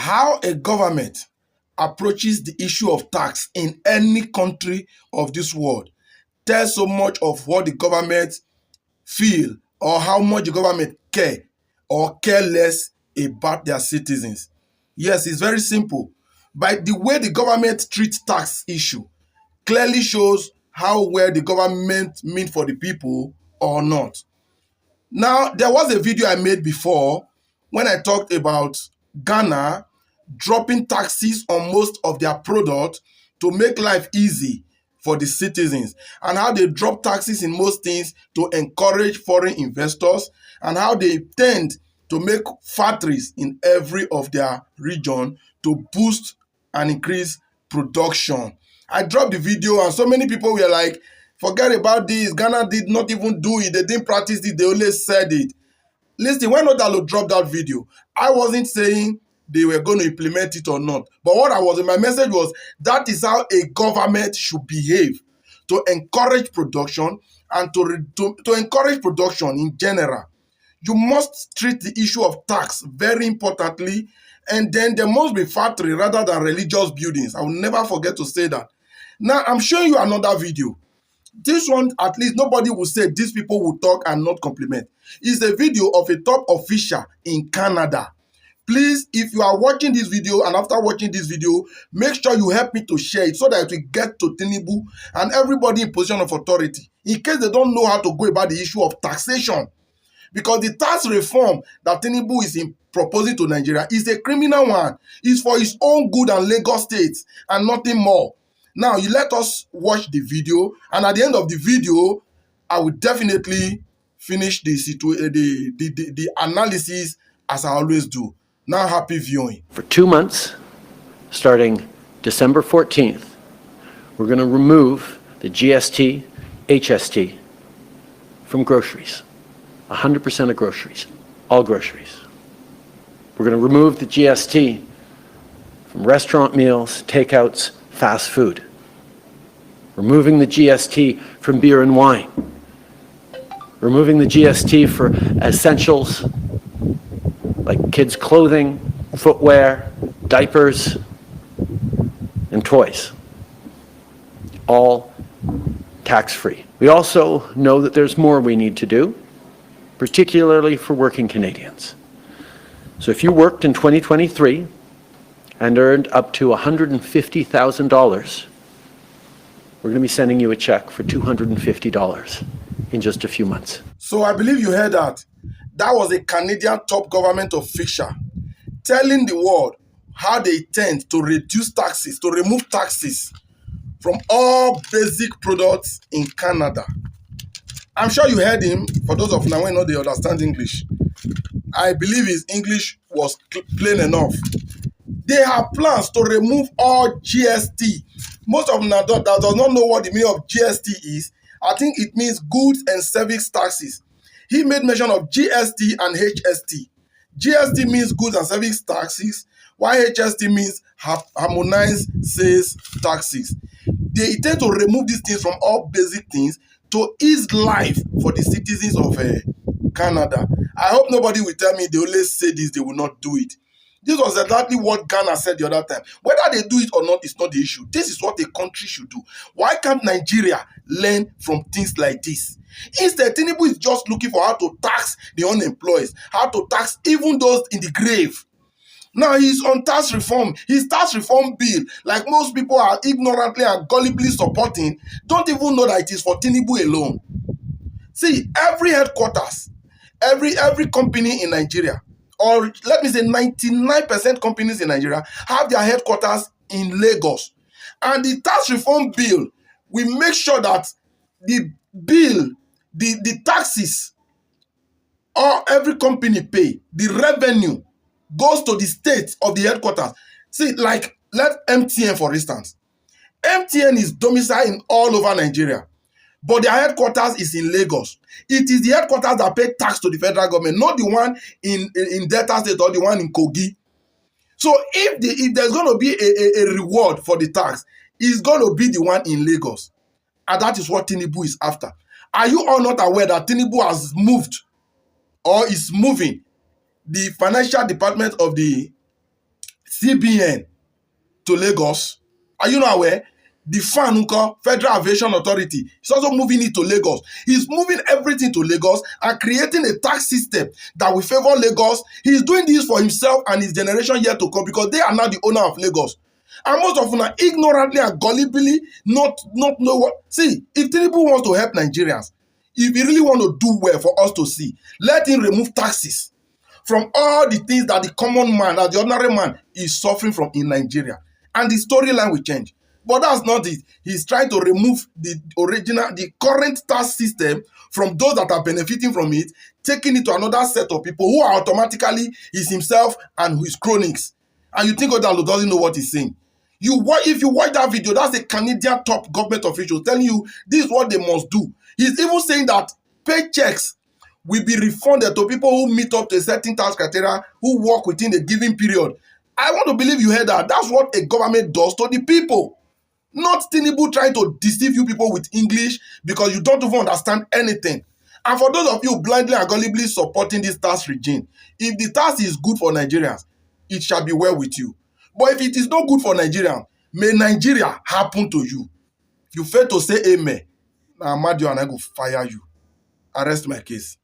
how a government approaches the issue of tax in any country of this world tells so much of what the government feel or how much the government care or care less about their citizens. Yes, it's very simple. By the way the government treats tax issue clearly shows how well the government mean for the people or not. Now, there was a video I made before when I talked about Ghana dropping taxes on most of their products to make life easy for the citizens, and how they drop taxes in most things to encourage foreign investors, and how they tend to make factories in every of their region to boost and increase production. I dropped the video and so many people were like, forget about this, Ghana did not even do it, they didn't practice it, they only said it. Listen, when Odalo dropped that video, I wasn't saying they were going to implement it or not. But what I was in my message was that is how a government should behave to encourage production and to encourage production in general. You must treat the issue of tax very importantly, and then there must be factory rather than religious buildings. I will never forget to say that. Now, I'm showing you another video. This one, at least nobody will say these people will talk and not compliment. It's a video of a top official in Canada. Please, if you are watching this video and after watching this video, make sure you help me to share it so that it will get to Tinubu and everybody in position of authority, in case they don't know how to go about the issue of taxation. Because the tax reform that Tinubu is proposing to Nigeria is a criminal one. It's for his own good and Lagos State and nothing more. Now, you let us watch the video, and at the end of the video, I will definitely finish the analysis as I always do. Now, happy viewing. For 2 months, starting December 14th, we're going to remove the GST, HST from groceries. 100% of groceries, all groceries. We're going to remove the GST from restaurant meals, takeouts, fast food. Removing the GST from beer and wine. Removing the GST for essentials like kids' clothing, footwear, diapers, and toys. All tax-free. We also know that there's more we need to do, particularly for working Canadians. So if you worked in 2023 and earned up to $150,000, we're going to be sending you a check for $250 in just a few months. So I believe you heard that. That was a Canadian top government official telling the world how they intend to reduce taxes, to remove taxes from all basic products in Canada. I'm sure you heard him. For those of now who know they understand English, I believe his English was plain enough. They have plans to remove all GST. Most of them that does not know what the meaning of GST is. I think it means goods and service taxes. He made mention of GST and HST. GST means goods and service taxes, while HST means harmonized sales taxes. They intend to remove these things from all basic things to ease life for the citizens of Canada. I hope nobody will tell me they always say this, they will not do it. This was exactly what Ghana said the other time. Whether they do it or not is not the issue. This is what a country should do. Why can't Nigeria learn from things like this? Instead, Tinubu is just looking for how to tax the unemployed, how to tax even those in the grave. Now he's on tax reform. His tax reform bill, like most people are ignorantly and gullibly supporting, don't even know that it is for Tinubu alone. See, every headquarters, every company in Nigeria, or let me say 99% companies in Nigeria have their headquarters in Lagos. And the tax reform bill will make sure that the bill, the taxes, or every company pay, the revenue goes to the state of the headquarters. See, like, let MTN, for instance. MTN is domiciled in all over Nigeria, but their headquarters is in Lagos. It is the headquarters that pay tax to the federal government, not the one in Delta State or the one in Kogi. So if there's going to be a reward for the tax, it's going to be the one in Lagos. And that is what Tinubu is after. Are you all not aware that Tinubu has moved or is moving the financial department of the CBN to Lagos. Are you not aware? The FANUCO, Federal Aviation Authority, is also moving it to Lagos. He's moving everything to Lagos and creating a tax system that will favor Lagos. He's doing this for himself and his generation yet to come because they are now the owner of Lagos. And most of them are ignorantly and gullibly not know what. See, if Tinubu wants to help Nigerians, if he really want to do well for us to see, let him remove taxes from all the things that the common man, that the ordinary man is suffering from in Nigeria. And the storyline will change. But that's not it. He's trying to remove the current tax system from those that are benefiting from it, taking it to another set of people who are automatically is himself and his cronies. And you think Odalo doesn't know what he's saying. If you watch that video, that's a Canadian top government official telling you this is what they must do. He's even saying that paychecks will be refunded to people who meet up to a certain tax criteria, who work within a given period. I want to believe you heard that. That's what a government does to the people. Not Tinubu trying to deceive you people with English because you don't even understand anything. And for those of you blindly and gullibly supporting this tax regime, if the tax is good for Nigerians, it shall be well with you. But if it is not good for Nigerians, may Nigeria happen to you. If you fail to say amen, now Amadio and I go fire you. Arrest my case.